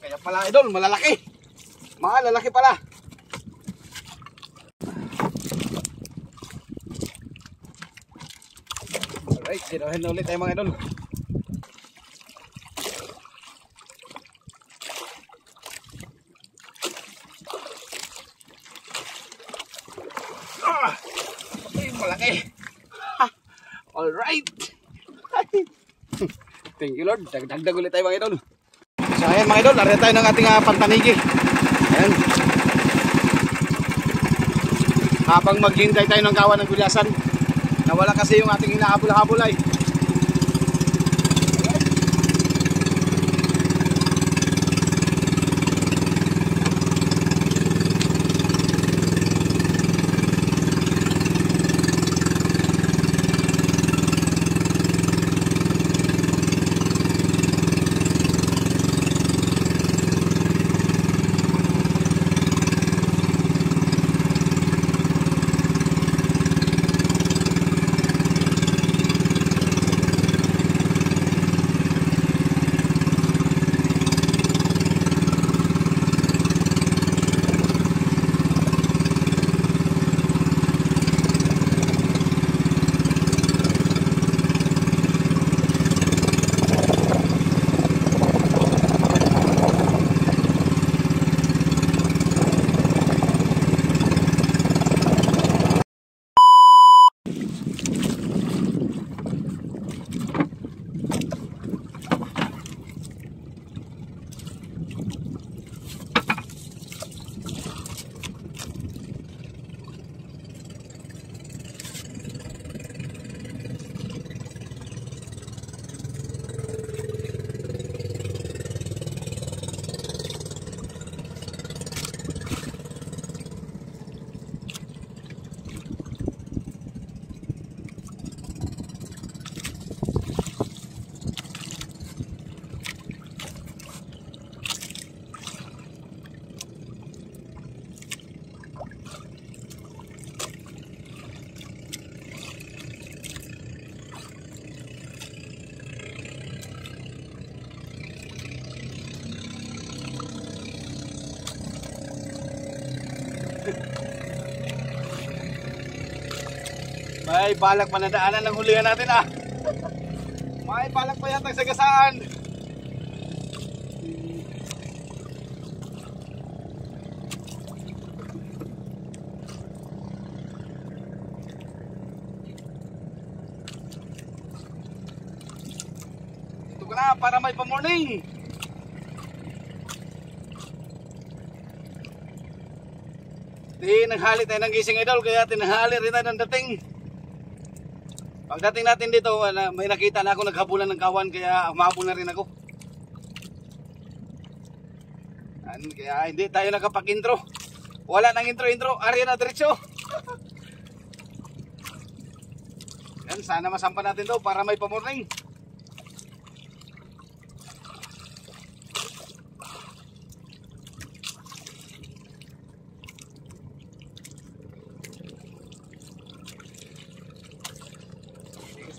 Kaya pala idol, malalaki. Malalaki pala. Alright, sinuhin na ulit tayo mga idol. Ay, malaki. Alright. Thank you Lord. Dagdag ulit tayo mga idol. So ayan mga idol, lari tayo ng ating pantanigi. Ayan. Habang maghintay tayo ng kawan ng gulyasan, nawala kasi yung ating hinahabol-habol ay. May balak pa na daanan ng hulihan natin ah. May balak pa yata sagasaan. Ito ka na para may pa-morning. Naghali tayo ng gising idol, kaya tinahali rin tayo ng dating. Pagdating natin dito, may nakita na ako naghabulan ng kawan, kaya umabol na rin ako. Kaya hindi tayo nakapag-intro. Wala nang intro-intro, arya na diretso. Yan, sana masampa natin daw para may pa-morning.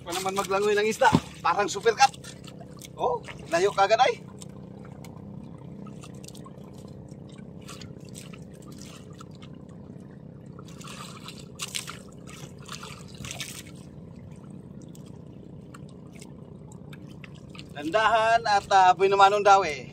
Pa naman maglangoy ng isda, parang super cut. Oh, layo kagad ay. Landahan at binumanong daw eh.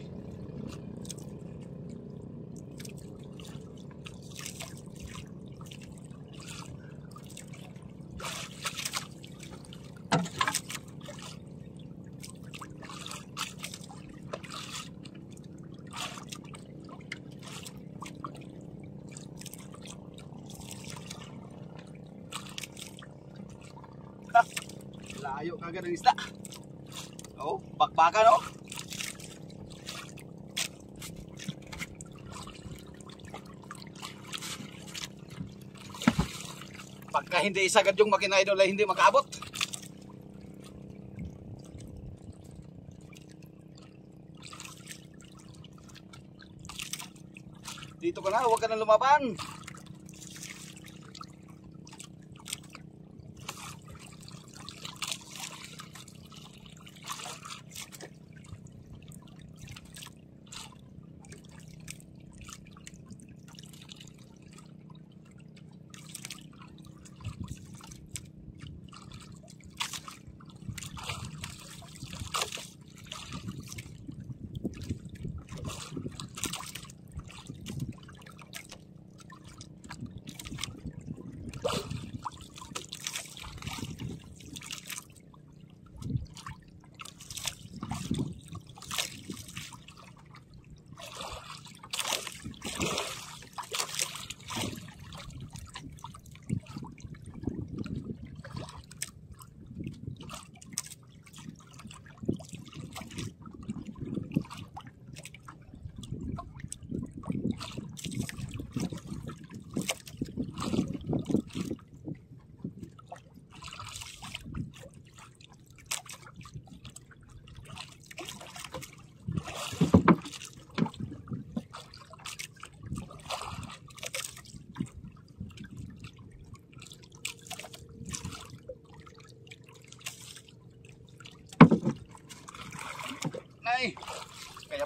Layo kagad ng isda. Oh, bakbakan oh. Pagka hindi isagad yung makina idol ay hindi makaabot. Dito ka na, huwag ka na lumaban.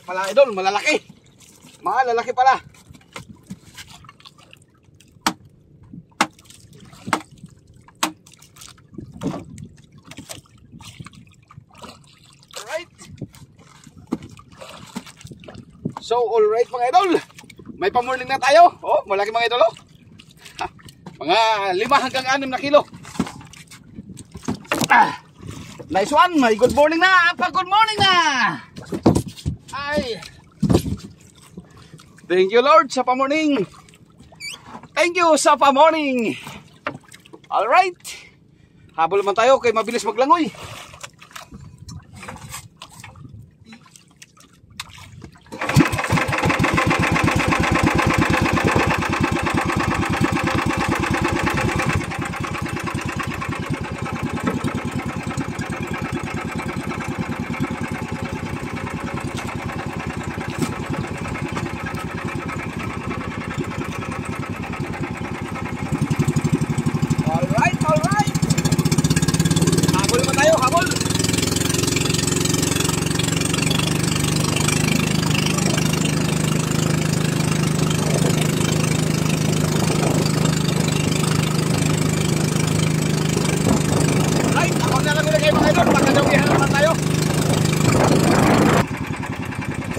pala idol, malalaki. Malalaki pala. Alright. So, alright mga idol. May pamorning na tayo. Oh, malaki mga idol. Oh. Mga 5 hanggang 6 na kilo. Nice one. May good morning na. Good morning na. Ay. Thank you Lord sa pamorning. Thank you sa pamorning. Alright. Habol man tayo kay mabilis maglangoy.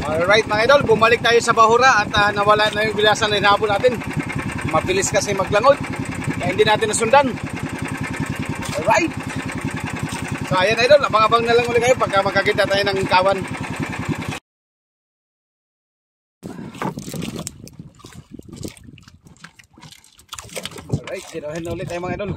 Alright mga idol, bumalik tayo sa Bahura at nawala na yung bilasan na hinabol natin. Mabilis kasi maglangoy, kaya hindi natin nasundan. Alright. So ayan idol, abang-abang na lang ulit kayo pagka magkakita tayo ng kawan. Alright, dinahin na ulit tayo mga idol.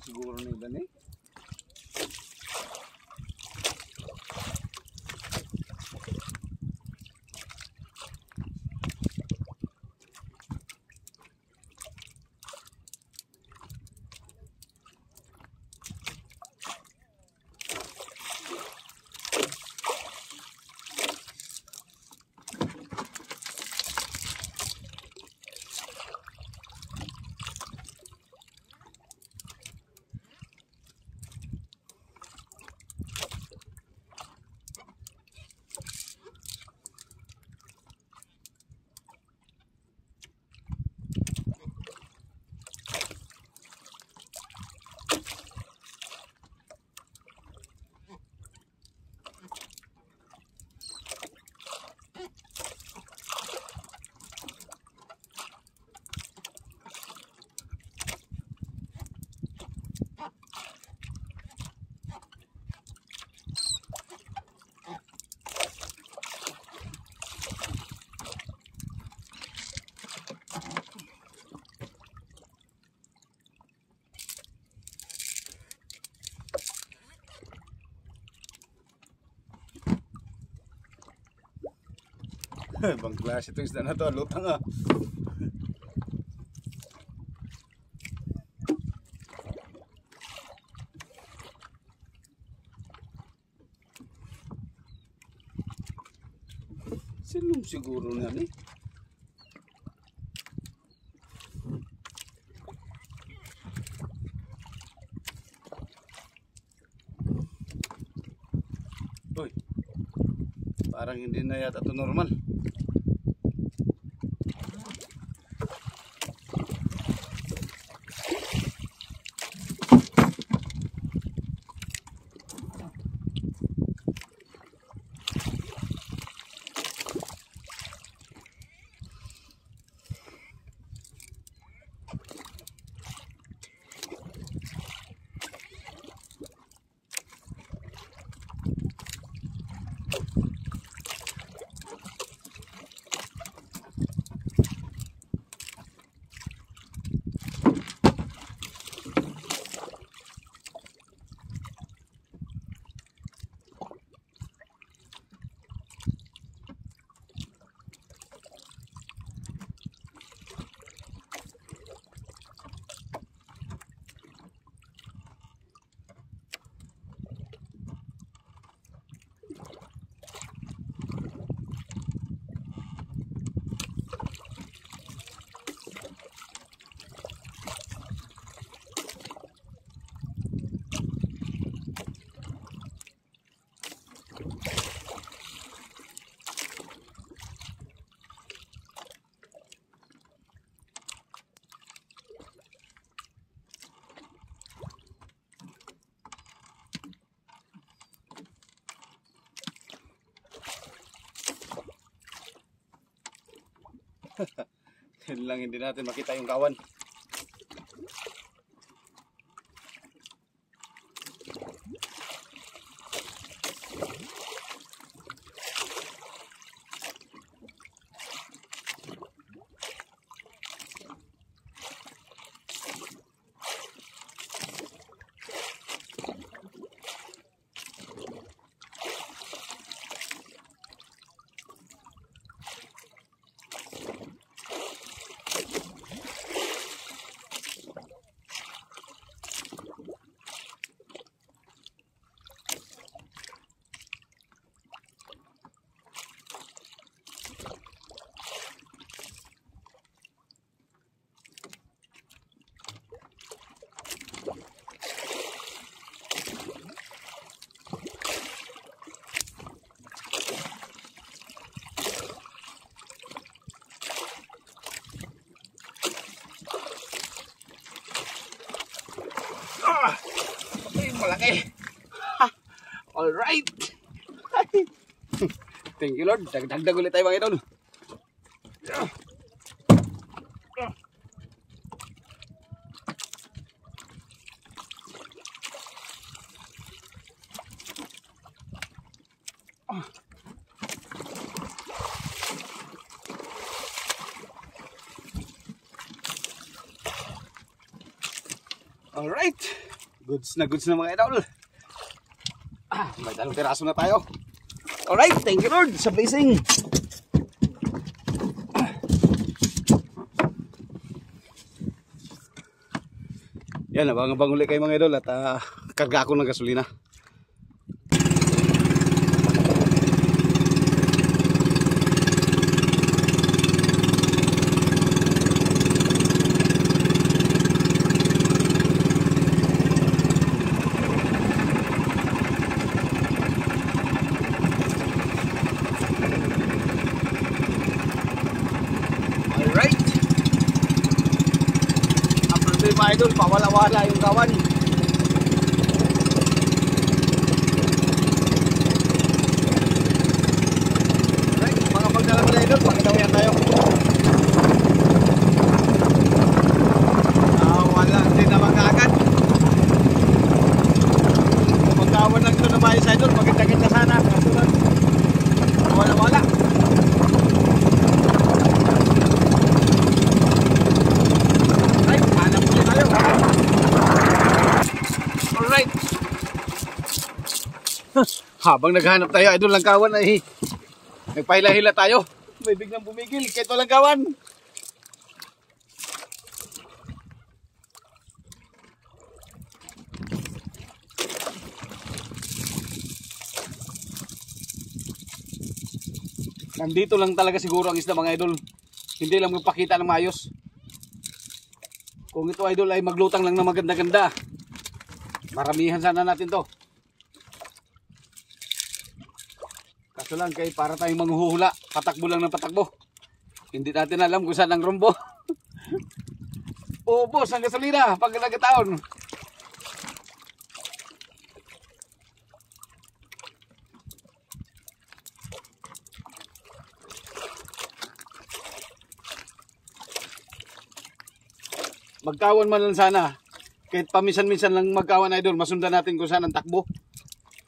Siguro na ilan eh. Bang klase itong isda na to, lutang ah. Silong siguro na ni. Uy, parang hindi na yata ito normal. Yan lang, hindi natin makita yung kawan. Malaki. Alright. Thank you Lord. Dagdag ulit tayo mga idol. Alright. Goods na mga idol. May dalawang piraso na tayo. Alright, thank you Lord sa blessing. Yan, abang-abang ulit kayo mga idol at karga ako ng gasolina. Mga idol, pawala-wala yung kawan. Right, mga pagdalang mga idol, pakitawayan tayo. Wala din naman agad. Magkawan lang ito na mga idol, maganda-ganda sana. Pawala-wala. Habang naghanap tayo, idol lang kawan ay nagpahila-hila tayo. May biglang bumigil, kahit walang kawan. Nandito lang talaga siguro ang isda mga idol. Hindi lang magpakita ng maayos. Kung ito idol ay maglutang lang na maganda-ganda, maramihan sana natin to. Kaso lang kay para tayong manghuhula, patakbo lang ng patakbo. Hindi natin alam kung saan ang rumbo. Ubos ang gasolina pag nagkataon. Magkawan man lang sana. Kahit paminsan-minsan lang magkawan idol, masundan natin kung saan ang takbo.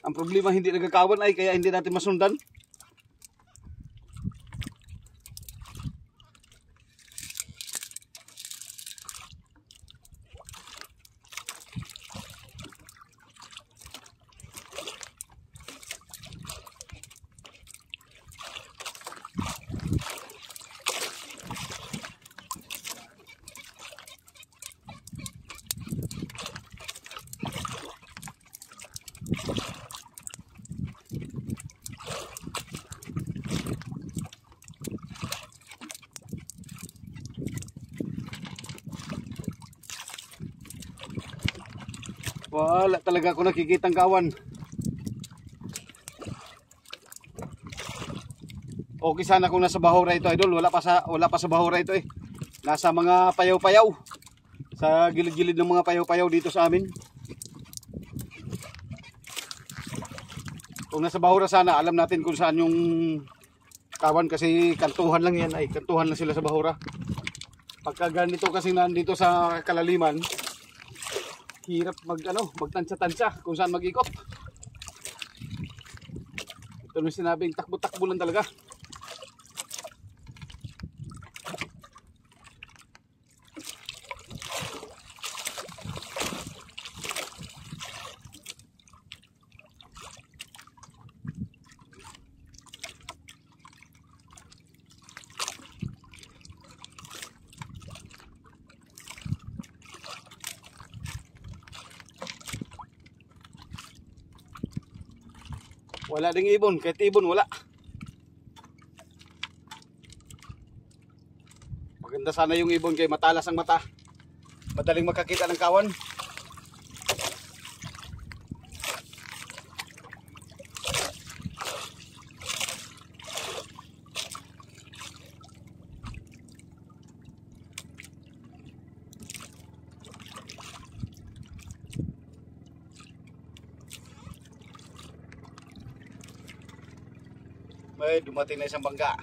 Ang problema hindi nagkakawan ay kaya hindi natin masundan. Wala talaga ako nakikitang kawan. Okay sana kung nasa bahura ito idol, wala pa sa bahura ito eh. Nasa mga payaw-payaw. Sa gilid-gilid ng mga payaw-payaw dito sa amin. Kung nasa bahura sana, alam natin kung saan yung kawan kasi kantuhan lang yan, ay kantuhan lang sila sa bahura. Pagka ganito kasi nandito sa kalaliman, hirap magtansya-tansya kung saan mag-ikot. Ito nung sinabing takbo-takbo lang talaga. Wala ding ibon, kahit ibon wala. Maganda sana yung ibon kay matalas ang mata. Madaling makakita ng kawan. May dumating na isang bangka.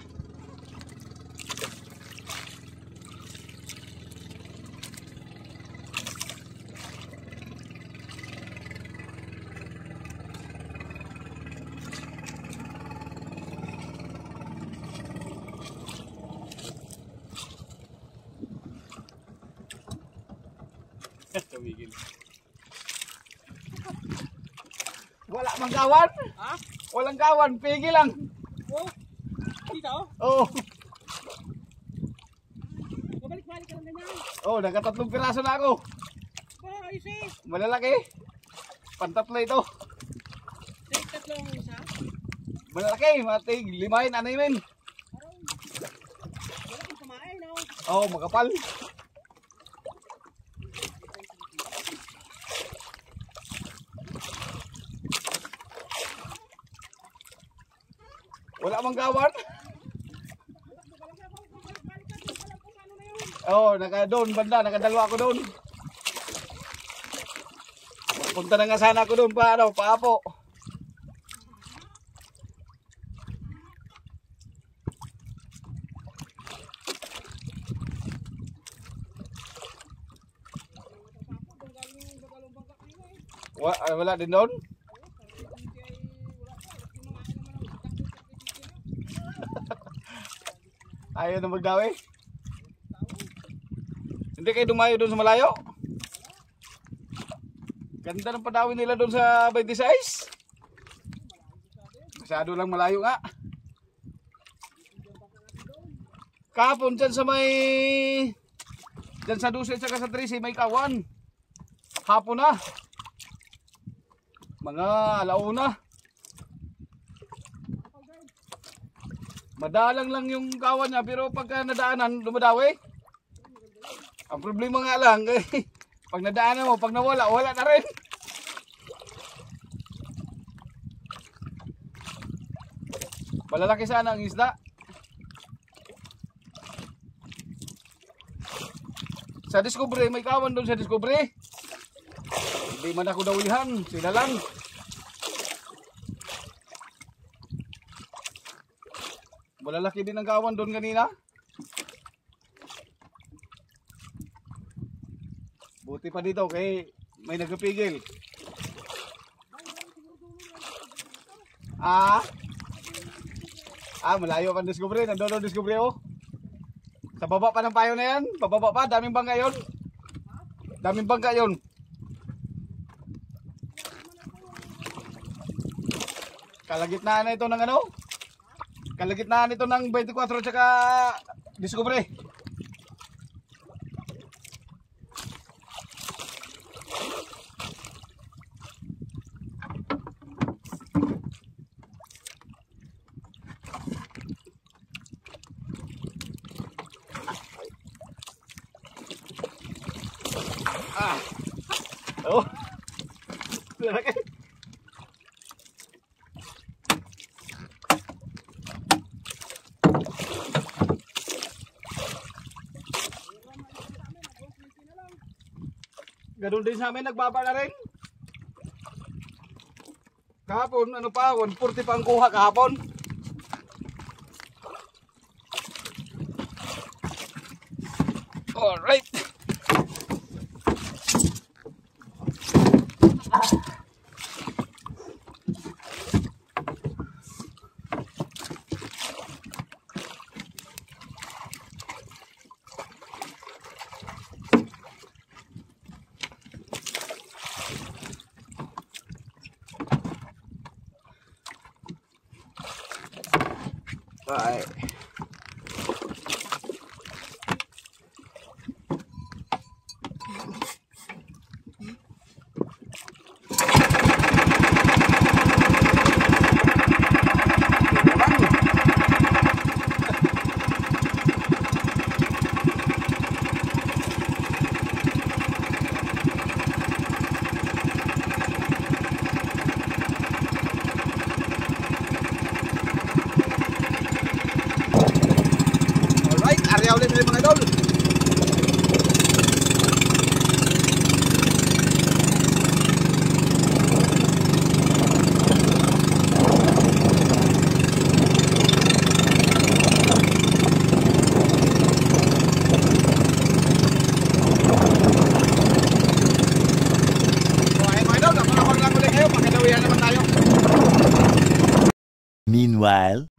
Tumigil. Wala mang kawan? Ha? Walang kawan, pigil lang. Oh, dito? Oo. Babalik-balik ka lang ganyan. Oh, nagkatatlong piraso na ako. Oh, ayos eh. Malalaki. Pantatlo ito. Take tatlo ang isa. Malalaki, matig, limahin, animin. Wala kang kumain, no? Oh, makapal. Wala mang gawan. Oh, doon banda, nakadalawa ako doon. Punta na nga sana ako doon pa Apo. Wala din doon. Ayaw na magdawi. Hindi kayo dumayo doon sa malayo. Ganda ng padawi nila doon sa 26. Masyado lang malayo nga. Kahapon dyan sa dyan sa 12 at sa 13 may kawan. Hapon na. Mga alauna. Madalang lang yung kawan niya pero pagka nadaanan dumadawi. Ang problema nga lang pag nadaanan mo, pag nawala, wala na rin. Malalaki sana ang isda. Sa Discovery, may kawan doon sa Discovery. Hindi man ako dawihan, sila lang. Malalaki din ang kawan doon kanina. Buti pa dito kay may nagpipigil. Malayo pa Discovery, nandoon Discovery oh. Sa baba pa ng payo na yan, pababa pa, daming bangka yon. Daming bangka yon. Kalagitnaan na ito ng ano? Kalagitnaan ito ng 24 tsaka Discovery. Oh. Laki. Ganun din sa amin, nagbaba na rin. Kahapon, ano pa, 140 pa ang kuha kahapon. Bye. Area ulit mga idol. Meanwhile,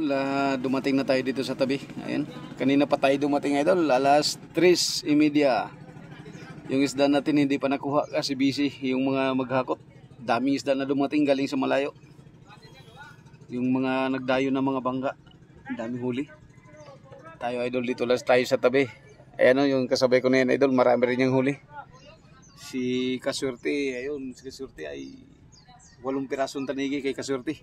dumating na tayo dito sa tabi. Ayan. Kanina pa tayo dumating idol. Alas 3:30. Yung isda natin hindi pa nakuha kasi busy yung mga maghakot. Daming isda na dumating galing sa malayo. Yung mga nagdayo na mga bangga. Daming huli. Tayo idol dito lang tayo sa tabi. Ayan o, yung kasabay ko na yan idol. Marami rin yung huli. Si Kasurti, ayun, si Kasurti ay 8 pirasong tanigi kay Kasurti.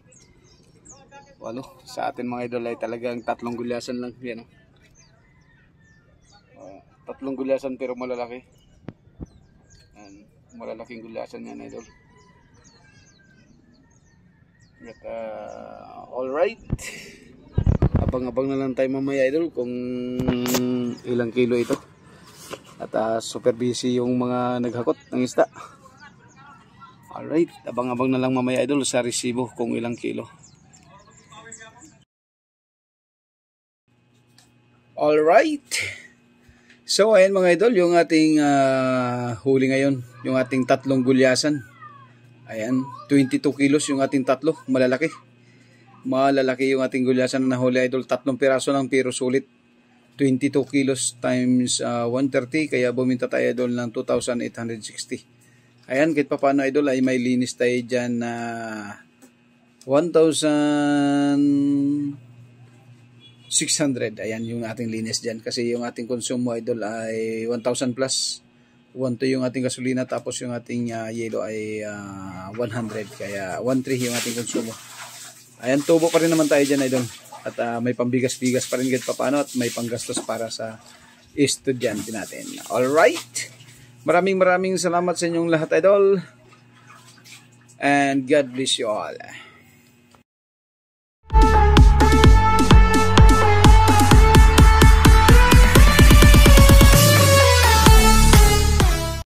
Walo, sa atin mga idol ay talagang 3 gulyasan lang. Yan o. 3 gulyasan pero malalaki. Yan, malalaking gulyasan yan idol. At alright. Abang-abang na lang tayo mamaya idol kung ilang kilo ito. At super busy yung mga naghakot ng isda. Alright, abang-abang na lang mamaya idol sa resibo kung ilang kilo. Alright. So ayan mga idol, yung ating huli ngayon, yung ating 3 gulyasan. Ayan, 22 kilos yung ating 3, malalaki. Malalaki yung ating gulyasan na huli idol, 3 piraso lang pero sulit. 22 kilos times 130, kaya buminta tayo idol ng 2,860. Ayan, kahit pa paano idol ay may linis tayo dyan na 1,600. Ayan yung ating linis dyan. Kasi yung ating konsumo idol ay 1,000 plus. 1,2 yung ating gasolina. Tapos yung ating yelo ay 100. Kaya 1,3 yung ating konsumo. Ayan, tubo pa rin naman tayo dyan idol. At may pambigas-bigas pa rin kahit paano. At may panggastos para sa estudyante natin. Alright. Maraming salamat sa inyong lahat idol. And God bless you all.